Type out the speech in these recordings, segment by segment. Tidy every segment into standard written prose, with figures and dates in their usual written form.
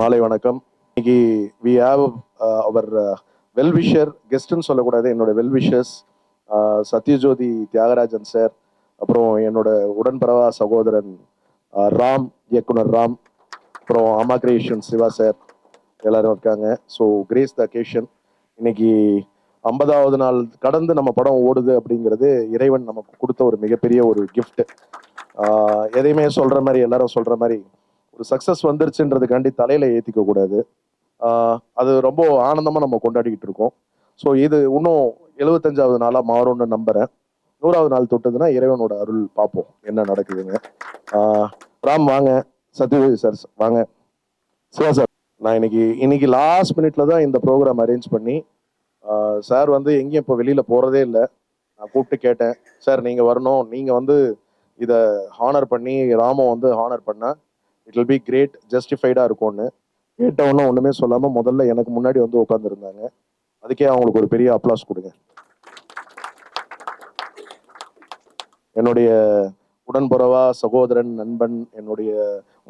மாலை வணக்கம். இன்னைக்கு வி ஹாவ் அவர் வெல்விஷர் கெஸ்ட்னு சொல்லக்கூடாது, என்னோட வெல்விஷர்ஸ் சத்யஜோதி தியாகராஜன் சார், அப்புறம் என்னோட உடன்பிறவா சகோதரன் ராம், இயக்குனர் ராம், அப்புறம் அம்மா கிரியேஷன் சிவா சார் எல்லாரும் இருக்காங்க. ஸோ கிரேஸ் த அகேஷன். இன்னைக்கு 50வது நாள் கடந்து நம்ம படம் ஓடுது அப்படிங்கிறது இறைவன் நமக்கு கொடுத்த ஒரு மிகப்பெரிய ஒரு கிஃப்ட். எதையுமே சொல்ற மாதிரி, எல்லாரும் சொல்ற மாதிரி ஒரு சக்சஸ் வந்துருச்சுன்றதுக்காண்டி தலையில ஏத்திக்க கூடாது. அது ரொம்ப ஆனந்தமா நம்ம கொண்டாடிக்கிட்டு இருக்கோம். ஸோ இது இன்னும் 75வது நாளா மாறும்னு நம்புறேன். 100வது நாள் தொட்டதுன்னா இறைவனோட அருள் பார்ப்போம் என்ன நடக்குதுங்க. ராம் வாங்க, சத்யஜோதி சார் வாங்க, சிவா சார். நான் இன்னைக்கு லாஸ்ட் மினிட்ல தான் இந்த ப்ரோக்ராம் அரேஞ்ச் பண்ணி, சார் வந்து எங்கேயும் இப்போ வெளியில போறதே இல்லை. நான் கூப்பிட்டு கேட்டேன், சார் நீங்க வரணும், நீங்க வந்து இதை ஹானர் பண்ணி ராமோ வந்து ஹானர் பண்ணா இட் வில் பி கிரேட், ஜஸ்டிஃபைடா இருக்கும்னு. கேட்டவொன்னே ஒண்ணுமே சொல்லாம முதல்ல எனக்கு முன்னாடி வந்து உட்காந்துருந்தாங்க. அதுக்கே அவங்களுக்கு ஒரு பெரிய அப்ளாஸ் கொடுங்க. என்னுடைய உடன்புறவா சகோதரன், நண்பன், என்னுடைய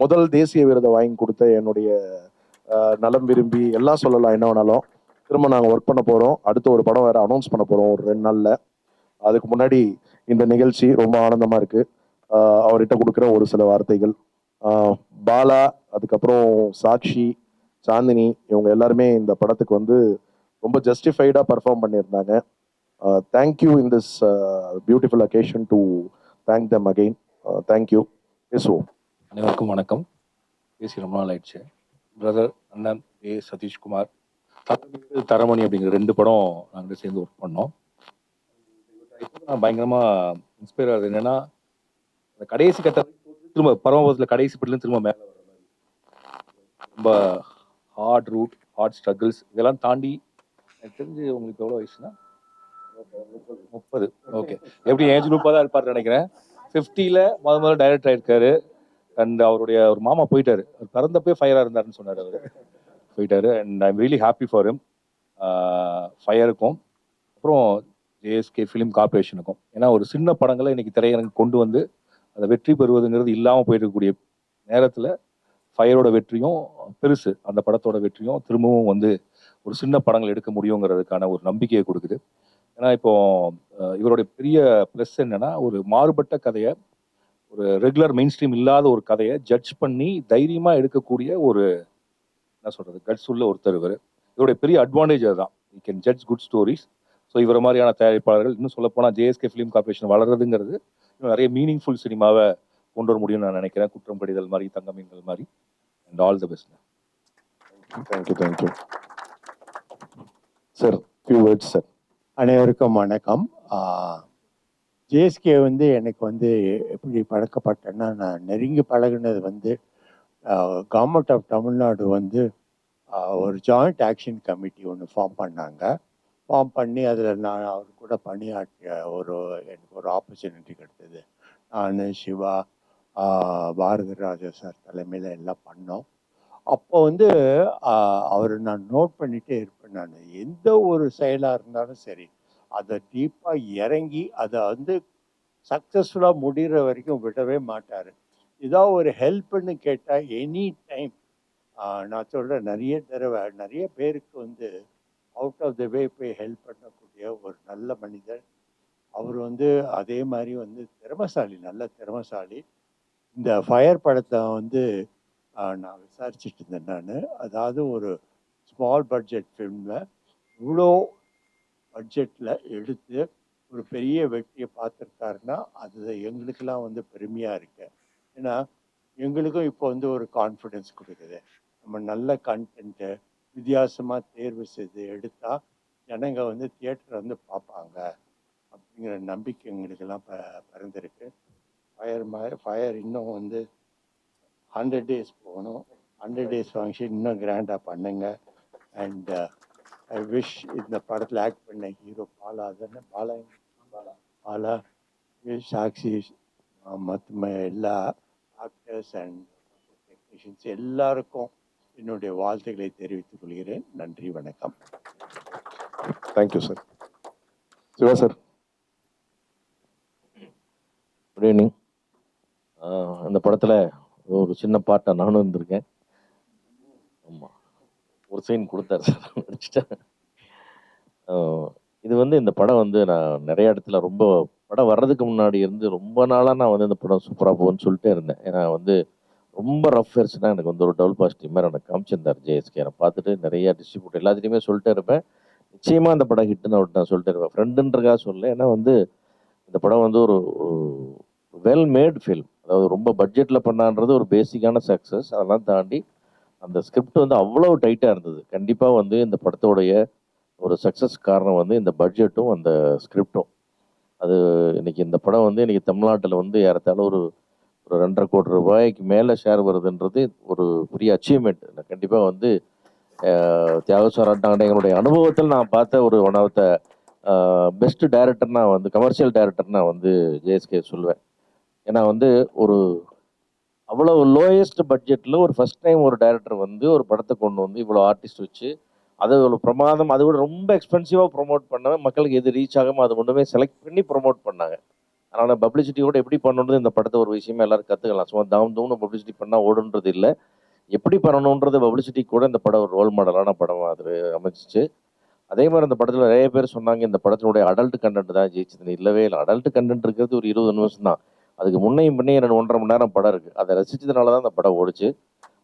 முதல் தேசிய விருதை வாங்கி கொடுத்த என்னுடைய நலம் விரும்பி எல்லாம் சொல்லலாம், என்ன வேணாலும். திரும்ப நாங்கள் ஒர்க் பண்ண போகிறோம். அடுத்து ஒரு படம் வேறு அனௌன்ஸ் பண்ண போகிறோம் ஒரு 2 நாளில். அதுக்கு முன்னாடி இந்த நிகழ்ச்சி ரொம்ப ஆனந்தமாக இருக்குது. அவர்கிட்ட கொடுக்குற ஒரு சில வார்த்தைகள். பாலா, அதுக்கப்புறம் சாக்ஷி, சாந்தினி, இவங்க எல்லாருமே இந்த படத்துக்கு வந்து ரொம்ப ஜஸ்டிஃபைடாக பர்ஃபார்ம் பண்ணியிருந்தாங்க. Thank you in this beautiful occasion to thank them again. Thank you. பேசுவோம். அனைவருக்கும் வணக்கம். பேசி ரொம்ப நாள் ஆயிடுச்சு. பிரதர் அண்ணன் சதீஷ்குமார், தரமணி அப்படிங்கிற 2 படம் நாங்கள் சேர்ந்து ஒர்க் பண்ணோம். நான் பயங்கரமா இன்ஸ்பயர் ஆகுது. என்னன்னா, அந்த கடைசி கட்டம் திரும்ப பரமபதத்தில் கடைசி பட்டிலும் திரும்ப மேலே வர மாதிரி ரொம்ப ஹார்ட் ரூட், ஹார்ட் ஸ்ட்ரகிள்ஸ் இதெல்லாம் தாண்டி எனக்கு தெரிஞ்சு உங்களுக்கு எவ்வளோ வயசுனா 30. ஓகே, எப்படி ஏஜ் குரூப்பாக தான் இருப்பார் நினைக்கிறேன். 50ல் முதல்ல டைரக்டர் ஆயிருக்காரு. அண்ட் அவருடைய ஒரு மாமா போயிட்டாரு, அவர் பிறந்தப்பே ஃபயராக இருந்தாருன்னு சொன்னார். அவர் போயிட்டாரு. And I am really happy for him. ஃபயருக்கும் அப்புறம் ஜேஎஸ்கே ஃபிலிம் கார்பரேஷனுக்கும். ஏன்னா ஒரு சின்ன படங்களை இன்னைக்கு திரையரங்கு கொண்டு வந்து அதை வெற்றி பெறுவதுங்கிறது இல்லாமல் போயிருக்கக்கூடிய நேரத்தில் ஃபயரோட வெற்றியும் பெருசு, அந்த படத்தோட வெற்றியும் திரும்பவும் வந்து ஒரு சின்ன படங்கள் எடுக்க முடியுங்கிறதுக்கான ஒரு நம்பிக்கையை கொடுக்குது. ஏன்னா இப்போ இவருடைய பெரிய ப்ளஸ் என்னன்னா, ஒரு மாறுபட்ட கதையை, ஒரு ரெகுலர் மெயின் ஸ்ட்ரீம் இல்லாத ஒரு கதையை ஜட்ஜ் பண்ணி தைரியமா எடுக்கக்கூடிய ஒரு என்ன சொல்றது கட்ஸ் உள்ள ஒருத்தர் இவர். இவருடைய பெரிய அட்வான்டேஜ் அதுதான். You can judge good stories. So இவரை மாதிரியான தயாரிப்பாளர்கள் இன்னும் சொல்லப்போனால் ஜேஎஸ்கே ஃபிலிம் கார்பரேஷன் வளர்றதுங்கிறது இன்னும் நிறைய மீனிங்ஃபுல் சினிமாவை கொண்டு வர முடியும்னு நான் நினைக்கிறேன். குற்றம் கடிதல் மாதிரி, தங்கமீன்கள் மாதிரி. And all the best. Thank you sir. Few words sir. அனைவருக்கும் வணக்கம். ஜேஎஸ்கே வந்து எனக்கு வந்து எப்படி பழக்கப்பட்டேன்னா, நான் நெருங்கி பழகினது வந்து கவர்மெண்ட் ஆஃப் தமிழ்நாடு வந்து ஒரு ஜாயிண்ட் ஆக்ஷன் கமிட்டி ஒன்று ஃபார்ம் பண்ணாங்க. ஃபார்ம் பண்ணி அதில் நான் அவர் கூட பணியாற்றிய எனக்கு ஒரு ஆப்பர்ச்சுனிட்டி கிடைத்தது. நான், சிவா, பாரதிராஜா சார் தலைமையில் எல்லாம் பண்ணோம். அப்போ வந்து அவர் நான் நோட் பண்ணிகிட்டே இருப்பேன். நான் எந்த ஒரு செயலாக இருந்தாலும் சரி, அதை டீப்பாக இறங்கி அதை வந்து சக்ஸஸ்ஃபுல்லாக முடிகிற வரைக்கும் விடவே மாட்டார். ஏதாவது ஒரு ஹெல்ப்புன்னு கேட்டால் எனி டைம். நான் சொல்கிறேன், நிறைய தடவை நிறைய பேருக்கு வந்து அவுட் ஆஃப் த வே போய் ஹெல்ப் பண்ணக்கூடிய ஒரு நல்ல மனிதர் அவர். வந்து அதே மாதிரி வந்து திறமைசாலி, நல்ல திறமைசாலி. இந்த ஃபயர் படத்தை வந்து நான் விசாரிச்சுட்டு இருந்தேன். நான் அதாவது ஒரு ஸ்மால் பட்ஜெட் ஃபிலிமில் இவ்வளோ பட்ஜெட்டில் எடுத்து ஒரு பெரிய வெற்றியை பார்த்துருக்காருன்னா அது எங்களுக்கெல்லாம் வந்து பெருமையாக இருக்கு. ஏன்னா எங்களுக்கும் இப்போ வந்து ஒரு கான்ஃபிடென்ஸ் கொடுக்குது. நம்ம நல்ல கண்டென்ட்டு வித்தியாசமாக தேர்வு செய்து எடுத்தால் ஜனங்க வந்து தியேட்டரை வந்து பார்ப்பாங்க அப்படிங்கிற நம்பிக்கை எங்களுக்கெல்லாம் பிறந்திருக்கு. ஃபயர் இன்னும் வந்து 100 days போகணும். 100 days ஃபங்க்ஷன் இன்னும் கிராண்டாக பண்ணுங்க. அண்ட் ஐ விஷ் இந்த படத்தில் ஆக்ட் பண்ண ஹீரோ பாலா தானே, பாலா, சாக்ஷி, மற்ற எல்லா ஆக்டர்ஸ் அண்ட் டெக்னீஷியன்ஸ் எல்லாருக்கும் என்னுடைய வாழ்த்துக்களை தெரிவித்துக் கொள்கிறேன். நன்றி, வணக்கம். Thank you sir. Siva sir. Good evening. அந்த படத்தில் ஒரு சின்ன பாட்டை நானும் இருந்திருக்கேன். ஆமா. ஒரு சீன் குடுத்தாரு சார் நடிச்சுட்டேன். அ இது வந்து இந்த படம் வந்து நான் நெறைய இடத்துல ரொம்ப படம் வர்றதுக்கு முன்னாடி இருந்து ரொம்ப நாளா நான் வந்து இந்த படம் சூப்பரா போகும்ன்னு சொல்லிட்டே இருந்தேன். ஏன்னா வந்து ரொம்ப ரஃப் வெர்ஷனா எனக்கு வந்து ஒரு டபுள் பாசிட்டிவ் மாரி எனக்கு காமிச்சிருந்தாரு ஜேஎஸ்கே. நான் பார்த்துட்டு நெறைய டிஸ்ட்ரிபியூட்டர் எல்லாத்துட்டயுமே சொல்லிட்டே இருப்பேன். நிச்சயமா இந்த படம் ஹிட்ன்னு அவர்ட்ட நான் சொல்லிட்டே இருப்பேன். ஃப்ரெண்டுன்றதுக்காக சொல்லல. ஏன்னா வந்து இந்த படம் வந்து ஒரு வெல் மேட் ஃபில்ம். அதாவது ரொம்ப பட்ஜெட்ல பண்ணான்றது ஒரு பேசிக்கான சக்சஸ். அதெல்லாம் தாண்டி அந்த ஸ்கிரிப்ட் வந்து அவ்வளவு டைட்டா இருந்தது. கண்டிப்பா வந்து இந்த படத்தோடைய ஒரு சக்சஸ் காரணம் வந்து இந்த பட்ஜெட்டும் அந்த ஸ்கிரிப்டும். அது இன்னைக்கு இந்த படம் வந்து இன்னைக்கு தமிழ்நாட்டில் வந்து ஏறத்தாழ ஒரு ஒரு 2,50 கோடி ரூபாய்க்கு மேலே ஷேர் வருதுன்றது ஒரு பெரிய அச்சீவ்மெண்ட். நான் கண்டிப்பாக வந்து தியாக சாராட்டாங்க எங்களுடைய அனுபவத்தில் நான் பார்த்த ஒரு one of the best director நான் வந்து கமர்ஷியல் டைரக்டர் நான் வந்து ஜேஎஸ்கே சொல்லுவேன். ஏன்னா வந்து ஒரு அவ்வளவு லோயஸ்ட் பட்ஜெட்டில் ஒரு ஃபர்ஸ்ட் டைம் ஒரு டைரக்டர் வந்து ஒரு படத்தை கொண்டு வந்து இவ்வளோ ஆர்டிஸ்ட் வச்சு அது ஒரு பிரமாதம், அது கூட ரொம்ப எக்ஸ்பென்சிவாக ப்ரொமோட் பண்ணவன் மக்களுக்கு எது ரீச் ஆகாமோ அது கொண்டு போய் செலக்ட் பண்ணி ப்ரொமோட் பண்ணாங்க. அதனால் பப்ளிசிட்டி கூட எப்படி பண்ணணுன்றது இந்த படத்தை ஒரு விஷயமா எல்லாரும் கற்றுக்கலாம். சும்மா தூம்னு பப்ளிசிட்டி பண்ணால் ஓடுன்றது இல்லை, எப்படி பண்ணணுன்றது பப்ளிசிட்டி கூட இந்த படம் ஒரு ரோல் மாடலான படம் அது அமைச்சிச்சு. அதே மாதிரி இந்த படத்தில் நிறைய பேர் சொன்னாங்க இந்த படத்தினுடைய அடல்ட் கண்டென்ட் தான் ஜெயிச்சதுன்னு. இல்லவே இல்லை, அடல்ட் கண்டென்ட் இருக்கிறது ஒரு 20 நிமிஷம் தான். அதுக்கு முன்னையும் பின்னையும் 1.5 மணி நேரம் படம் இருக்குது. அதை ரசிச்சதுனால தான் அந்த படம் ஓடிச்சு.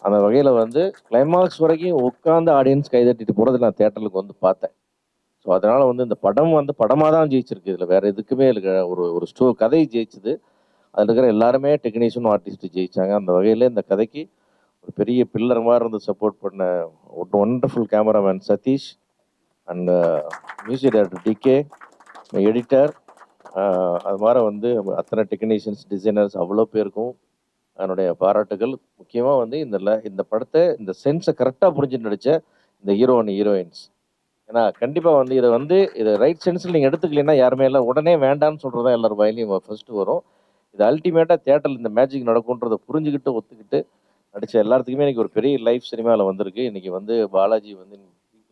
அந்த வகையில் வந்து கிளைமாக்ஸ் வரைக்கும் உட்காந்து ஆடியன்ஸ் கைதட்டிட்டு போகிறது நான் தேட்டருக்கு வந்து பார்த்தேன். ஸோ அதனால் வந்து இந்த படம் வந்து படமாக தான் ஜெயிச்சிருக்கு. இதில் வேறு எதுக்குமே இல்லை. ஒரு கதை ஜெயிச்சுது. அதில் இருக்கிற எல்லாருமே டெக்னீஷியனும் ஆர்டிஸ்ட் ஜெயிச்சாங்க. அந்த வகையில் இந்த கதைக்கு ஒரு பெரிய பில்லர் மாதிரி இருந்து சப்போர்ட் பண்ண ஒரு wonderful cameraman Sathish and music director DK, editor, அது மாதிரி வந்து அத்தனை டெக்னீஷியன்ஸ், டிசைனர்ஸ் அவ்வளோ பேருக்கும் என்னுடைய பாராட்டுகள். முக்கியமாக வந்து இந்த படத்தை இந்த சென்ஸை கரெக்டாக புரிஞ்சு நடித்த இந்த ஹீரோ அண்ட் ஹீரோயின்ஸ். ஏன்னா கண்டிப்பாக வந்து இதை ரைட் சென்ஸில் நீங்கள் எடுத்துக்கலைன்னா யாருமே இல்லை உடனே வேண்டான்னு சொல்கிறது தான் எல்லாரும் வாயிலையும் ஃபர்ஸ்ட்டு வரும். இது அல்டிமேட்டாக தேட்டரில் இந்த மேஜிக் நடக்கும்ன்றதை புரிஞ்சுக்கிட்டு ஒத்துக்கிட்டு நடித்த எல்லாத்துக்குமே இன்றைக்கி ஒரு பெரிய லைஃப் சினிமாவில் வந்திருக்கு. இன்றைக்கி வந்து பாலாஜி வந்து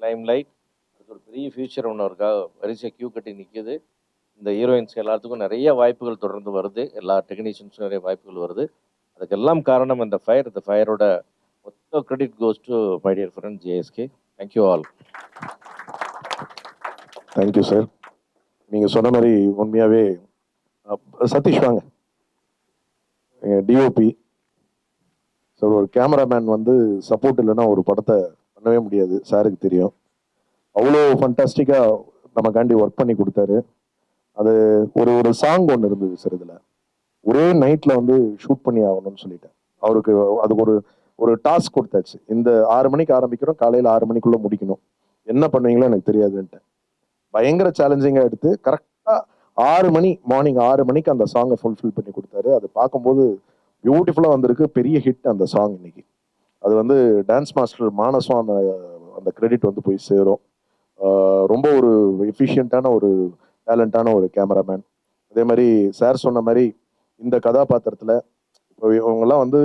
லைம் லைட், அதுக்கு ஒரு பெரிய ஃபியூச்சர் ஒன்று இருக்கா, வரிசையாக கியூ கட்டி நிற்கிது. இந்த ஹீரோயின்ஸ் எல்லாத்துக்கும் நிறைய வாய்ப்புகள் தொடர்ந்து வருது. எல்லா டெக்னீஷியன்ஸும் நிறைய வாய்ப்புகள் வருது. அதுக்கெல்லாம் காரணம் இந்த ஃபயரோட மொத்த credit goes to my dear friend JSK. Thank you all. Thank you sir. நீங்கள் சொன்ன மாதிரி உண்மையாகவே சதீஷ் வாங்க, டிஓபி சார். ஒரு கேமராமேன் வந்து சப்போர்ட் இல்லைன்னா ஒரு படத்தை பண்ணவே முடியாது, சாருக்கு தெரியும். அவ்வளோ ஃபண்டாஸ்டிக்காக நமக்காண்டி ஒர்க் பண்ணி கொடுத்தாரு. அது ஒரு ஒரு சாங் ஒன்று இருந்தது சார், இதில் ஒரே நைட்டில் வந்து ஷூட் பண்ணி ஆகணும்னு சொல்லிட்டேன். அவருக்கு அதுக்கு ஒரு ஒரு டாஸ்க் கொடுத்தாச்சு. இந்த 6 மணிக்கு ஆரம்பிக்கிறோம், காலையில் 6 மணிக்குள்ளே முடிக்கணும், என்ன பண்ணுவீங்களோ எனக்கு தெரியாதுன்ட்டு பயங்கர சேலஞ்சிங்காக எடுத்து கரெக்டாக 6 மணி, மார்னிங் 6 மணிக்கு அந்த சாங்கை ஃபுல்ஃபில் பண்ணி கொடுத்தாரு. அது பார்க்கும்போது பியூட்டிஃபுல்லாக வந்திருக்கு, பெரிய ஹிட் அந்த சாங் இன்னைக்கு. அது வந்து டான்ஸ் மாஸ்டர் மானஸும் அந்த அந்த கிரெடிட் வந்து போய் சேரும். ரொம்ப ஒரு எஃபிஷியண்ட்டான ஒரு டேலண்டான ஒரு கேமராமேன். அதே மாதிரி சார் சொன்ன மாதிரி இந்த கதாபாத்திரத்தில் இப்போ இவங்கெல்லாம் வந்து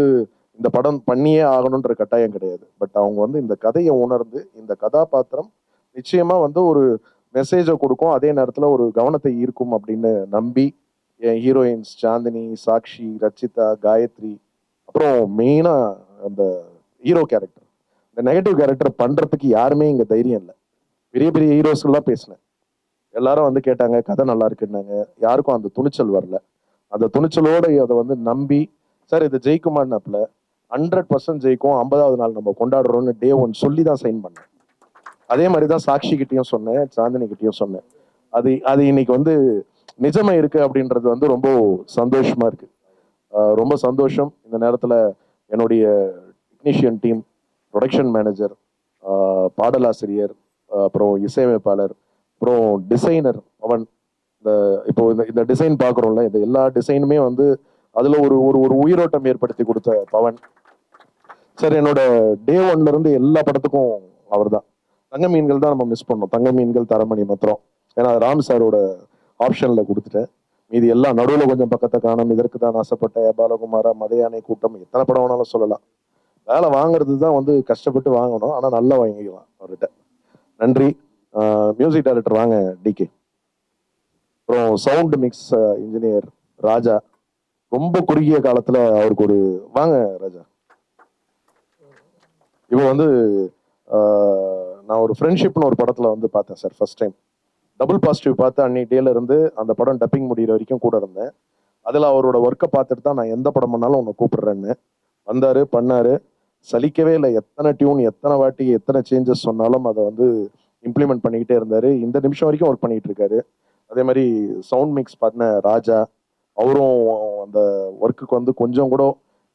இந்த படம் பண்ணியே ஆகணுன்ற கட்டாயம் கிடையாது. பட் அவங்க வந்து இந்த கதையை உணர்ந்து இந்த கதாபாத்திரம் நிச்சயமா வந்து ஒரு மெசேஜை கொடுக்கும், அதே நேரத்தில் ஒரு கவனத்தை ஈர்க்கும் அப்படின்னு நம்பி என் ஹீரோயின்ஸ் சாந்தினி, சாக்ஷி, ரச்சிதா, காயத்ரி, அப்புறம் மெயினாக அந்த ஹீரோ கேரக்டர், இந்த நெகட்டிவ் கேரக்டர் பண்ணுறதுக்கு யாருமே இங்கே தைரியம் இல்லை. பெரிய பெரிய ஹீரோஸ்கெல்லாம் பேசினேன், எல்லாரும் வந்து கேட்டாங்க கதை நல்லா இருக்குன்னாங்க. யாருக்கும் அந்த துணிச்சல் வரல. அந்த துணிச்சலோடு அதை வந்து நம்பி சார் இது ஜெயிக்குமான்னாப்புல 100% ஜெயிக்கும், 50வது நாள் நம்ம கொண்டாடுறோம்னு டே 1 சொல்லி தான் சைன் பண்ணேன். அதே மாதிரி தான் சாக்ஷி கிட்டேயும் சொன்னேன், சாந்தினி கிட்டேயும் சொன்னேன். அது அது இன்னைக்கு வந்து நிஜமா இருக்கு அப்படின்றது வந்து ரொம்ப சந்தோஷமா இருக்கு. ரொம்ப சந்தோஷம். இந்த நேரத்தில் என்னுடைய டெக்னீஷியன் டீம், ப்ரொடக்ஷன் மேனேஜர், பாடலாசிரியர், அப்புறம் இசையமைப்பாளர், அப்புறம் டிசைனர் அவன், இந்த இப்போ இந்த டிசைன் பார்க்குறோம்ல, இந்த எல்லா டிசைனுமே வந்து அதில் ஒரு ஒரு ஒரு உயிரோட்டம் ஏற்படுத்தி கொடுத்த பவன் சார். என்னோட டே 1ல இருந்து எல்லா படத்துக்கும் அவர் தான். தங்க மீன்கள் தான் நம்ம மிஸ் பண்ணோம், தங்க மீன்கள், தரமணி மாத்திரம். ஏன்னா ராம் சாரோட ஆப்ஷனில் கொடுத்துட்டேன். மீதி எல்லாம் நடுவில் கொஞ்சம் பக்கத்தை காணும், இதற்கு தான் ஆசைப்பட்ட, பாலகுமாரா, மதையானை கூட்டம், எத்தனை படம் வேணாலும் சொல்லலாம். வேலை வாங்குறது தான் வந்து கஷ்டப்பட்டு வாங்கணும், ஆனால் நல்லா வாங்கிக்கலாம் அவர்கிட்ட. நன்றி. மியூசிக் டைரக்டர் வாங்க டிகே. அப்புறம் சவுண்ட் மிக்ஸ் இன்ஜினியர் ராஜா. ரொம்ப குறுகிய காலத்தில் அவருக்கு ஒரு வாங்க ராஜா. இப்போ வந்து நான் ஒரு ஃப்ரெண்ட்ஷிப்னு ஒரு படத்தில் வந்து பார்த்தேன் sir first time. Double positive பார்த்து அன்னைக்கு டேல இருந்து அந்த படம் டப்பிங் முடிகிற வரைக்கும் கூட இருந்தேன். அதில் அவரோட ஒர்க்கை பார்த்துட்டு தான் நான் எந்த படம் பண்ணாலும் உன்னை கூப்பிடுறேன்னு வந்தார், பண்ணார். சலிக்கவே இல்லை. எத்தனை டியூன், எத்தனை வாட்டி, எத்தனை சேஞ்சஸ் சொன்னாலும் அதை வந்து இம்ப்ளிமெண்ட் பண்ணிக்கிட்டே இருந்தார். இந்த நிமிஷம் வரைக்கும் ஒர்க் பண்ணிகிட்டு இருக்காரு. அதே மாதிரி சவுண்ட் மிக்ஸ் பண்ண ராஜா, அவரும் அந்த ஒர்க்குக்கு வந்து கொஞ்சம் கூட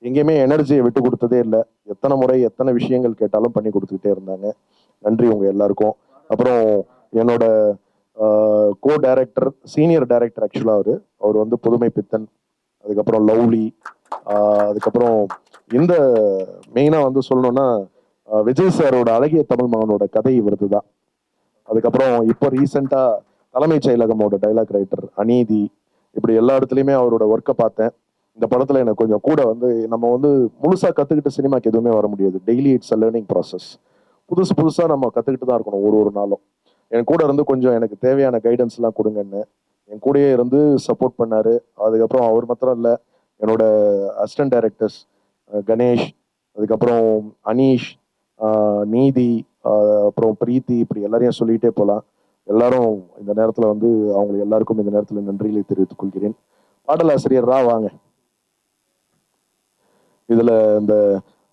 எங்கேயுமே எனர்ஜியை விட்டு கொடுத்ததே இல்லை. எத்தனை முறை எத்தனை விஷயங்கள் கேட்டாலும் பண்ணி கொடுத்துக்கிட்டே இருந்தாங்க. நன்றி உங்கள் எல்லாருக்கும். அப்புறம் என்னோட கோ டைரக்டர், சீனியர் டைரக்டர் ஆக்சுவலாக அவர் வந்து புதுமை பித்தன், அதுக்கப்புறம் லவ்லி, அதுக்கப்புறம் இந்த மெயினாக வந்து சொல்லணும்னா விஜய் சாரோட அழகிய தமிழ் மகனோட கதை இவரது தான். அதுக்கப்புறம் இப்போ ரீசெண்டாக தலைமைச் செயலகமோட டைலாக் ரைட்டர் அநீதி, இப்படி எல்லா இடத்துலையுமே அவரோட ஒர்க்கை பார்த்தேன். இந்த படத்தில் எனக்கு கொஞ்சம் கூட வந்து நம்ம வந்து முழுசாக கற்றுக்கிட்டு சினிமாக்கு எதுவுமே வர முடியாது. Daily it's a learning process. புதுசாக நம்ம கற்றுக்கிட்டு தான் இருக்கணும் ஒரு நாளும். என் கூட இருந்து கொஞ்சம் எனக்கு தேவையான கைடன்ஸ்லாம் கொடுங்கன்னு என் கூடயே இருந்து சப்போர்ட் பண்ணார். அதுக்கப்புறம் அவர் மாத்திரம் இல்லை, என்னோட அசிஸ்டன்ட் டைரக்டர்ஸ் கணேஷ், அதுக்கப்புறம் அனீஷ், நீதி, அப்புறம் பிரீத்தி, இப்படி எல்லாரையும் சொல்லிகிட்டே போகலாம். எல்லாரும் இந்த நேரத்தில் வந்து அவங்களுக்கு எல்லாருக்கும் இந்த நேரத்தில் நன்றிகளை தெரிவித்துக் கொள்கிறேன். பாடலாசிரியர் வாங்க. இதில் இந்த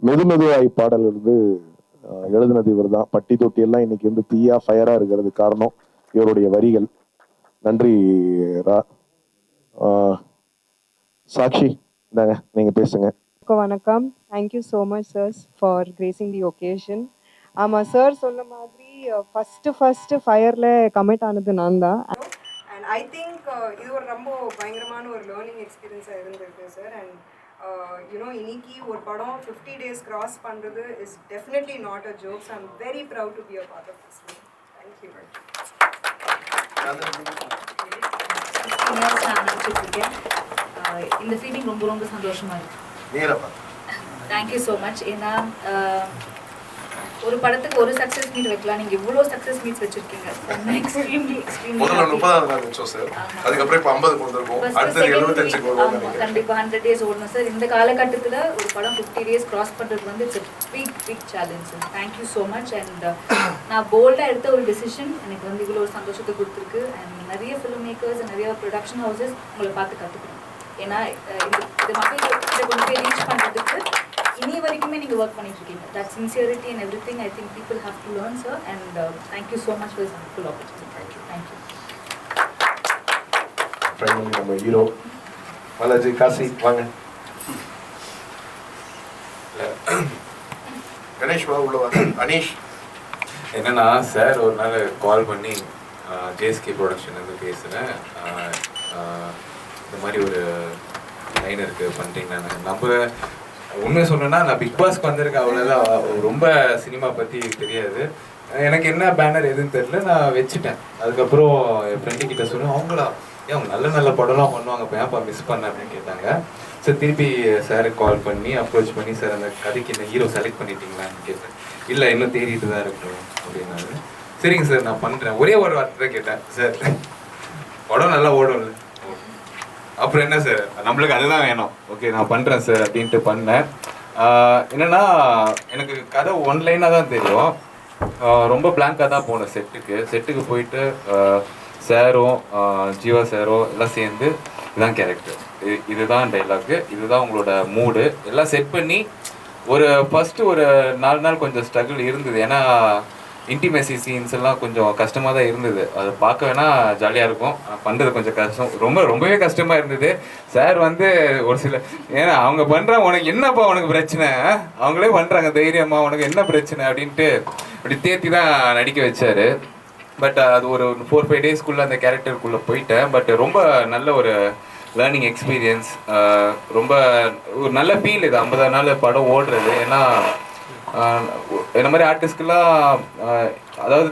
மெதுவாய் பாடல் வந்து எழுதினது இவர் தான். பட்டி தொட்டி எல்லாம் இன்னைக்கு வந்து தீயா ஃபயரா இருக்கிறது காரணம் இவருடைய வரிகள். நன்றி ரா. சாக்ஷி, இந்தாங்க நீங்க பேசுங்க. வணக்கம். Thank you so much sirs for gracing the occasion. ஆமாம் சார் சொன்ன மாதிரி ஃபஸ்ட்டு ஃபயரில் கமிட் ஆனது நான் தான். அண்ட் ஐ திங்க் இது ஒரு ரொம்ப பயங்கரமான ஒரு லேர்னிங் எக்ஸ்பீரியன்ஸாக இருந்திருக்கு சார். அண்ட் யூனோ இன்னைக்கு ஒரு படம் 50 days கிராஸ் பண்ணுறது is definitely not a jokes. I am very proud to be a part of this. Thank you. இந்த ஃபீலிங் ரொம்ப ரொம்ப சந்தோஷமா இருக்கு. Thank you so much. ஏன்னா ஒரு படத்துக்கு ஒரு சக்ஸஸ் மீட் வைக்கலாம், நீங்க இவ்வளோ சக்ஸஸ் மீட்ஸ் வச்சிருக்கீங்க. முதல்ல 30வது நாள் வச்சோம் சார். அதுக்கப்புறம் இப்போ 50 வந்திருக்கோம். அடுத்து 75 போடுவோம். கண்டிப்பா 100 days ஓடணும் சார். இந்த காலகட்டத்தில் ஒரு படம் 50 days கிராஸ் பண்றது வந்து it's big challenge. Thank you so much. And நான் போல்டாக எடுத்த ஒரு டெசிஷன் எனக்கு வந்து இவ்வளோ ஒரு சந்தோஷத்தை கொடுத்துருக்கு. அண்ட் நிறைய ஃபிலிம் மேக்கர்ஸ், நிறைய ப்ரொடக்ஷன் ஹவுசஸ் உங்களை பார்த்து கற்றுக்கணும். ஏன்னா இது மக்கள்கிட்ட கொண்டு போய் ரீச் பண்ணுறதுக்கு இனி வரைக்குமே நீங்கள் ஒர்க் பண்ணிட்டு இருக்கீங்க. That sincerity and every thing I think people have to learn sir. And thank you so much for this wonderful opportunity. Thank you. Finally நம்ம ஹீரோ பாலாஜி காசி வாங்க. கணேஷ் வா, உள்ள வாங்க. அனீஷ், என்னன்னா சார் ஒரு நாள் கால் பண்ணி ஜேஎஸ்கே ப்ரொடக்ஷன்லேருந்து பேசுகிறேன், இந்த மாதிரி ஒரு லைன் இருக்குது பண்ணுறீங்கன்னு. நம்ம உண்மை சொன்னேன்னா நான் பிக் பாஸ்க்கு வந்திருக்கேன், அவ்வளோதான். ரொம்ப சினிமா பற்றி தெரியாது எனக்கு, என்ன பேனர் எதுன்னு தெரியல, நான் வச்சுட்டேன். அதுக்கப்புறம் என் ஃப்ரெண்டு கிட்ட சொன்னேன், அவங்களா அவங்க நல்ல படம்லாம் பண்ணுவாங்க, இப்போ ஏன்ப்பா மிஸ் பண்ண அப்படின்னு கேட்டாங்க. சார் திருப்பி சாருக்கு கால் பண்ணி அப்ரோச் பண்ணி, சார் அந்த கதைக்கு இந்த ஹீரோ செலக்ட் பண்ணிட்டீங்களான்னு கேட்டேன். இல்லை இன்னும் தேடிட்டு தான் இருக்கணும் அப்படின்னாரு. சரிங்க சார் நான் பண்ணுறேன். ஒரே ஒரு வார்த்தை தான் கேட்டேன், சார் படம் நல்லா ஓடும்ல. அப்புறம் என்ன சார், நம்மளுக்கு அதுதான் வேணும். ஓகே நான் பண்ணுறேன் சார் அப்படின்ட்டு பண்ணேன். என்னென்னா எனக்கு கதை ஒன்லைனாக தான் தெரியும். ரொம்ப பிளாங்காக தான் போனேன் செட்டுக்கு போயிட்டு சாரும் ஜீவா சாரும் எல்லாம் சேர்ந்து இதுதான் கேரக்டர், இதுதான் டைலாக்கு, இதுதான் உங்களோட மூடு எல்லாம் செட் பண்ணி ஃபஸ்ட்டு ஒரு 4 நாள் கொஞ்சம் ஸ்ட்ரகிள் இருந்தது. ஏன்னா இன்டிமேசி சீன்ஸ் எல்லாம் கொஞ்சம் கஷ்டமாக தான் இருந்தது. அதை பார்க்க வேணா ஜாலியாக இருக்கும், பண்ணுறது கொஞ்சம் கஷ்டம், ரொம்பவே கஷ்டமாக இருந்தது. சார் வந்து ஒரு சில ஏன்னா அவங்க பண்ணுறாங்க, உனக்கு என்னப்பா உனக்கு பிரச்சனை, அவங்களே பண்ணுறாங்க தைரியமாக, உனக்கு என்ன பிரச்சனை அப்படின்ட்டு அப்படி தேத்தி தான் நடிக்க வச்சார். பட் அது ஒரு 4-5 டேஸ்க்குள்ளே அந்த கேரக்டருக்குள்ளே போயிட்டேன். பட் ரொம்ப நல்ல ஒரு லேர்னிங் எக்ஸ்பீரியன்ஸ், ரொம்ப ஒரு நல்ல ஃபீல் இது 50 நாள் படம் ஓடுறது. ஏன்னா இந்த மாதிரி ஆர்டிஸ்ட்கெல்லாம் அதாவது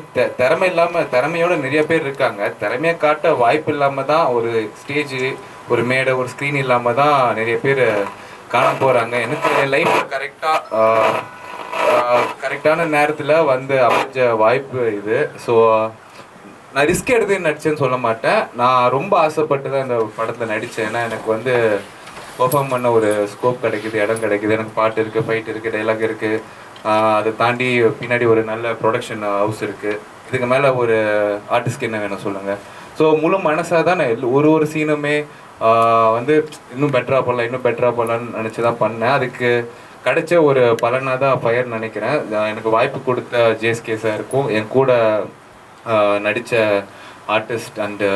திறமையோட நிறைய பேர் இருக்காங்க, திறமையை காட்ட வாய்ப்பு இல்லாமல் தான் ஒரு ஸ்டேஜு, ஒரு மேடை, ஒரு ஸ்க்ரீன் இல்லாமல் தான் நிறைய பேர் காண போகிறாங்க. எனக்கு லைஃப்பில் கரெக்டான நேரத்தில் வந்து அமைஞ்ச வாய்ப்பு இது. ஸோ நான் ரிஸ்க் எடுத்து நடிச்சேன்னு சொல்ல மாட்டேன், நான் ரொம்ப ஆசைப்பட்டு தான் இந்த படத்தில் நடித்தேன். ஏன்னா எனக்கு வந்து பெர்ஃபார்ம் பண்ண ஒரு ஸ்கோப் கிடைக்குது, இடம் கிடைக்குது, எனக்கு பாட்டு இருக்குது, ஃபைட் இருக்குது, டைலாக் இருக்குது, அதை தாண்டி பின்னாடி ஒரு நல்ல ப்ரொடக்ஷன் ஹவுஸ் இருக்குது. இதுக்கு மேலே ஒரு ஆர்டிஸ்ட்க்கு என்ன வேணும் சொல்லுங்கள். ஸோ முழு மனசாக தான் நான் ஒரு சீனுமே வந்து இன்னும் பெட்டராக பண்ணலான்னு நினச்சி தான் பண்ணேன். அதுக்கு கிடைச்ச ஒரு பலனாக தான் ஃபயர் நினைக்கிறேன். எனக்கு வாய்ப்பு கொடுத்த ஜேஎஸ்கே சாருக்கும் என் கூட நடித்த ஆர்டிஸ்ட் அண்டு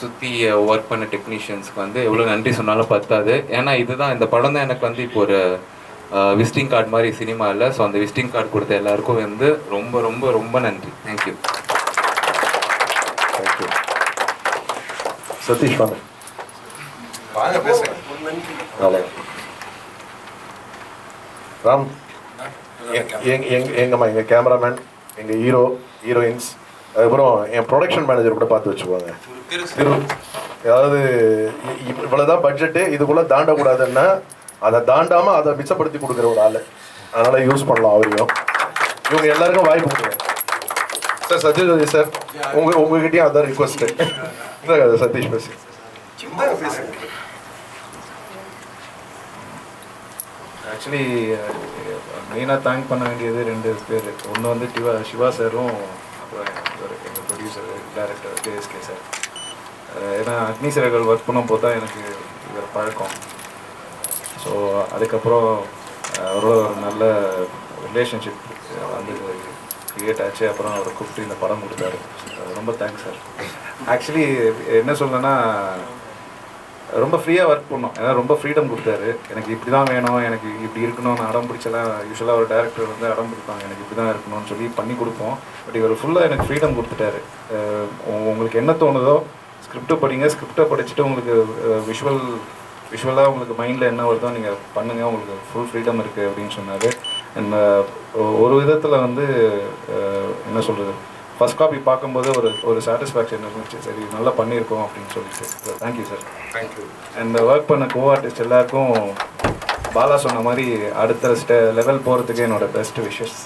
சுற்றி ஒர்க் பண்ண டெக்னீஷியன்ஸ்க்கு வந்து எவ்வளோ நன்றி சொன்னாலும் பத்தாது. ஏன்னா இதுதான் இந்த படம் தான் எனக்கு வந்து இப்போ ஒரு விசிட்டிங் கார்டு மாதிரி சினிமா இல்லை. ஸோ அந்த விசிட்டிங் கார்டு கொடுத்த எல்லாருக்கும் வந்து ரொம்ப ரொம்ப ரொம்ப நன்றி. தேங்க்யூ. தேங்க்யூ. சதீஷ் வாங்க. வாங்க பேசுங்க. ராம், எங்கம்மா எங்கள் கேமராமேன், எங்கள் ஹீரோயின்ஸ், அதுக்கப்புறம் என் ப்ரொடக்ஷன் மேனேஜர் கூட பார்த்து வச்சுக்குவாங்க. திரு, அதாவது இவ்வளோதான் பட்ஜெட்டு, இதுக்குள்ளே தாண்டக்கூடாதுன்னா அதை தாண்டாமல் அதை மிச்சப்படுத்தி கொடுக்குற ஒரு ஆள். அதனால் யூஸ் பண்ணலாம் அவரையும். இவங்க எல்லாருக்கும் வாய்ப்பு கொடுங்க சார். சத்யஜோதி சார், உங்ககிட்டயும் அதான் ரிக்வஸ்ட்டு. சதீஷ் பேசு. ஆக்சுவலி மெயினாக தேங்க் பண்ண வேண்டியது 2 பேர். ஒன்று வந்து சிவா சாரும், அப்புறம் எங்கள் ப்ரொடியூசர் டைரக்டர் ஜேஎஸ்கே சார். ஏன்னா அக்னி சிறகுகள் ஒர்க் பண்ணும் போது தான் எனக்கு இதில் பழக்கம். ஸோ அதுக்கப்புறம் அவரோட ஒரு நல்ல ரிலேஷன்ஷிப் வந்து க்ரியேட் ஆச்சு. அப்புறம் அவரை கூப்பிட்டு இந்த படம் கொடுத்தாரு. ரொம்ப தேங்க்ஸ் சார். ஆக்சுவலி என்ன சொல்லணுன்னா, ரொம்ப ஃப்ரீயாக ஒர்க் பண்ணோம். ஏன்னா ரொம்ப ஃப்ரீடம் கொடுத்தாரு. எனக்கு இப்படி தான் வேணும், எனக்கு இப்படி இருக்கணும்னு அடம் பிடிச்சலாம். யூஸ்வலாக ஒரு டேரக்டர் வந்து அடம் பிடிப்பாங்க, எனக்கு இப்படி தான் இருக்கணும்னு சொல்லி பண்ணி கொடுப்போம். பட் இவர் ஃபுல்லாக எனக்கு ஃப்ரீடம் கொடுத்துட்டாரு. உங்களுக்கு என்ன தோணுதோ ஸ்கிரிப்டை படிங்க, ஸ்கிரிப்டை படிச்சுட்டு உங்களுக்கு விஷுவலாக உங்களுக்கு மைண்டில் என்ன வருதோ நீங்கள் பண்ணுங்கள், உங்களுக்கு ஃபுல் ஃப்ரீடம் இருக்குது அப்படின்னு சொன்னார். அண்ட் ஒரு விதத்தில் வந்து என்ன சொல்கிறது, ஃபர்ஸ்ட் காப்பி பார்க்கும்போது ஒரு சாட்டிஸ்ஃபேக்ஷன் இருந்துச்சு. சரி நல்லா பண்ணியிருக்கோம் அப்படின்னு சொல்லிட்டு. Thank you sir. Thank you. And work பண்ண கோ ஆர்டிஸ்ட் எல்லாருக்கும் பாலா சொன்ன மாதிரி அடுத்த லெவல் போகிறதுக்கு என்னோட பெஸ்ட் விஷஸ்.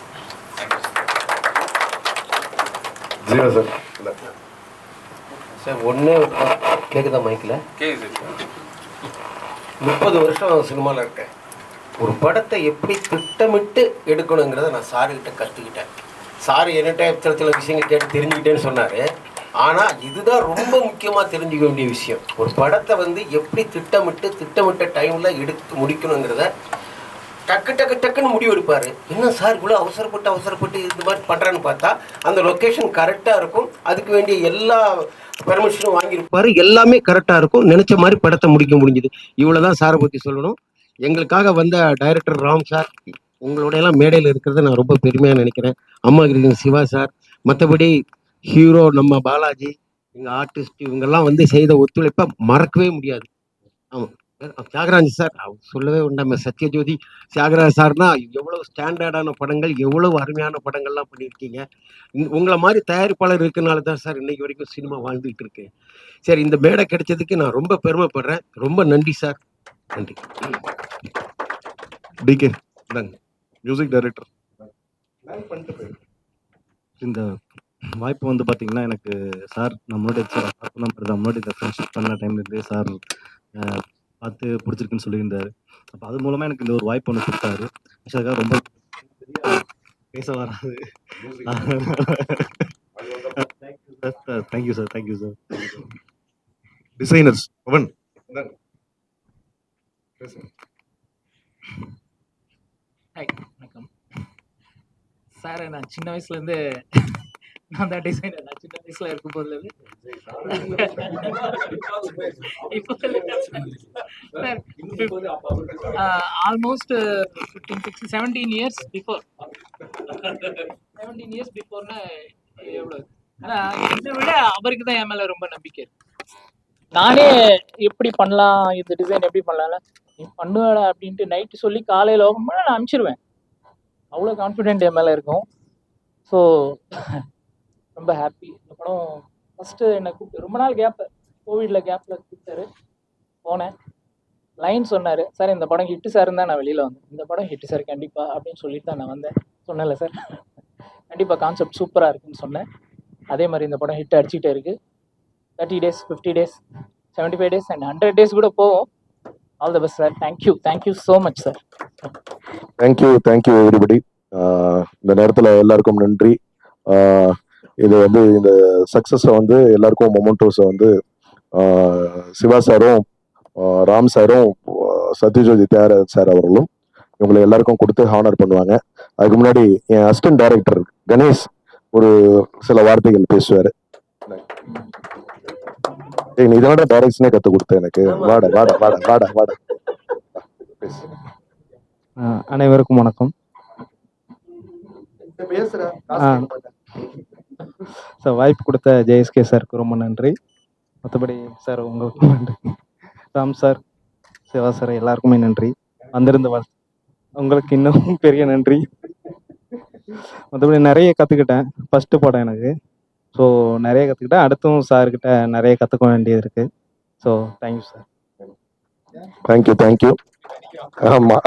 Zero sir. இல்லை சார், ஒன்று கேட்குதா மைக்கில்? கேக்குது. 30 வருஷம் சினிமாவில் இருக்கேன். ஒரு படத்தை எப்படி திட்டமிட்டு எடுக்கணுங்கிறத நான் சாருக்கிட்ட கற்றுக்கிட்டேன். சார் என்கிட்ட சில விஷயங்கள் கேட்டு தெரிஞ்சுக்கிட்டேன்னு சொன்னார். ஆனால் இதுதான் ரொம்ப முக்கியமாக தெரிஞ்சுக்க வேண்டிய விஷயம். ஒரு படத்தை வந்து எப்படி திட்டமிட்ட டைமில் எடுத்து முடிக்கணுங்கிறத டக்குன்னு முடிவு எடுப்பார். என்ன சார் இவ்வளோ அவசரப்பட்டு இது மாதிரி பண்ணுறான்னு பார்த்தா அந்த லொக்கேஷன் கரெக்டாக இருக்கும். அதுக்கு வேண்டிய எல்லா பெர்மிஷனும் வாங்கியிருப்பாரு. எல்லாமே கரெக்டாக இருக்கும். நினச்ச மாதிரி படத்தை முடிஞ்சுது. இவ்வளோதான் சாரை பற்றி சொல்லணும். எங்களுக்காக வந்த டைரக்டர் ராம் சார், உங்களோடையெல்லாம் மேடையில் இருக்கிறத நான் ரொம்ப பெருமையாக நினைக்கிறேன். அம்மா கிருஷ்ணன் சிவா சார், மற்றபடி ஹீரோ நம்ம பாலாஜி, எங்கள் ஆர்டிஸ்ட், இவங்கெல்லாம் வந்து செய்த ஒத்துழைப்பை மறக்கவே முடியாது. ஆமாம், தியாகராஜ் சார் சொல்லவே உண்டாம. சத்யஜோதி தியாகராஜ் சார்னா எவ்வளோ ஸ்டாண்டர்டான படங்கள், எவ்வளவு அருமையான படங்கள்லாம் பண்ணியிருக்கீங்க. உங்களை மாதிரி தயாரிப்பாளர் இருக்கனால தான் சார் இன்னைக்கு வரைக்கும் சினிமா வாழ்ந்துகிட்டு இருக்கு. சரி, இந்த மேடை கிடைச்சதுக்கு நான் ரொம்ப பெருமைப்படுறேன். ரொம்ப நன்றி சார். நன்றி. DK music director. இந்த வாய்ப்பு வந்து பார்த்தீங்கன்னா, எனக்கு சார் நம்மளோட இந்த ஃப்ரெண்ட்ஷிப் பண்ண டைம்லேருந்தே சார் பார்த்து பிடிச்சிருக்குன்னு சொல்லியிருந்தார். அப்போ அது மூலமாக எனக்கு இந்த ஒரு வாய்ப்பு ஒன்று கொடுத்தாரு. அதுக்காக ரொம்ப பேச வராது. Thank you sir. டிசைனர்ஸ் பவன். வணக்கம் சார். நான் சின்ன வயசுலேருந்து நான் தான் டிசைனர். நான் சின்ன வயசுல இருக்கும் போதுலேருந்து ஆல்மோஸ்ட் 17 இயர்ஸ் பிஃபோர்னா எவ்வளோ. ஆனால் இதை விட அவருக்கு தான் என் மேலே ரொம்ப நம்பிக்கை. நானே எப்படி பண்ணலாம், இந்த டிசைன் எப்படி பண்ணலாம்ல, நீ பண்ணுவேடா அப்படின்ட்டு நைட்டு சொல்லி காலையில் ஓப்பன் பண்ண நான் அனுப்பிச்சிடுவேன். அவ்வளோ கான்ஃபிடென்ட் என் மேலே இருக்கும். ஸோ ரொம்ப ஹாப்பி. இந்த படம் ஃபஸ்ட்டு என்னை கூப்பிட்டு ரொம்ப நாள் கோவிடில் கேப்பில் கூப்பிட்டாரு. போனேன், லைன் சொன்னார், சார் இந்த படம் ஹிட்டு சார் தான் நான் வெளியில் வந்தேன். இந்த படம் ஹிட்டு சார் கண்டிப்பாக அப்படின்னு சொல்லிட்டு தான் நான் வந்தேன். சொன்னேன்ல சார், கண்டிப்பாக கான்செப்ட் சூப்பராக இருக்குன்னு சொன்னேன். அதே மாதிரி இந்த படம் ஹிட் அடிச்சுக்கிட்டே இருக்குது. 30 days, 50 days, 75 days and 100 days கூட போவோம். All the best sir. Thank you so much sir. Thank you everybody. இந்த நேரத்தில் எல்லாருக்கும் நன்றி. இது வந்து இந்த சக்ஸஸை வந்து எல்லாருக்கும் மொமெண்டோஸை வந்து சிவா சாரும் ராம் சாரும் சத்யஜோதி தியாகராஜன் சார் அவர்களும் இவங்களை எல்லாருக்கும் கொடுத்து ஹானர் பண்ணுவாங்க. அதுக்கு முன்னாடி என் அசிஸ்டன்ட் டைரக்டர் கணேஷ் ஒரு சில வார்த்தைகள் பேசுவார். நீ இதோட டைரக்ஷனே கற்றுக் கொடுத்த எனக்கு. வாட வாட வாட வாட வாட பேசு. அனைவருக்கும் வணக்கம். சார் வாய்ப்பு கொடுத்த ஜேஎஸ்கே சாருக்கு ரொம்ப நன்றி. மற்றபடி சார் உங்களுக்கு நன்றி. ராம் சார், சிவா சார் எல்லாருக்குமே நன்றி. வந்திருந்த உங்களுக்கு இன்னும் பெரிய நன்றி. மற்றபடி நிறைய கற்றுக்கிட்டேன். ஃபஸ்ட்டு படம் எனக்கு. ஸோ நிறைய கற்றுக்கிட்டேன். அடுத்தும் சார்கிட்ட நிறைய கற்றுக்க வேண்டியது இருக்குது. So thank you sir. தேங்க்யூ. ஆமாம்.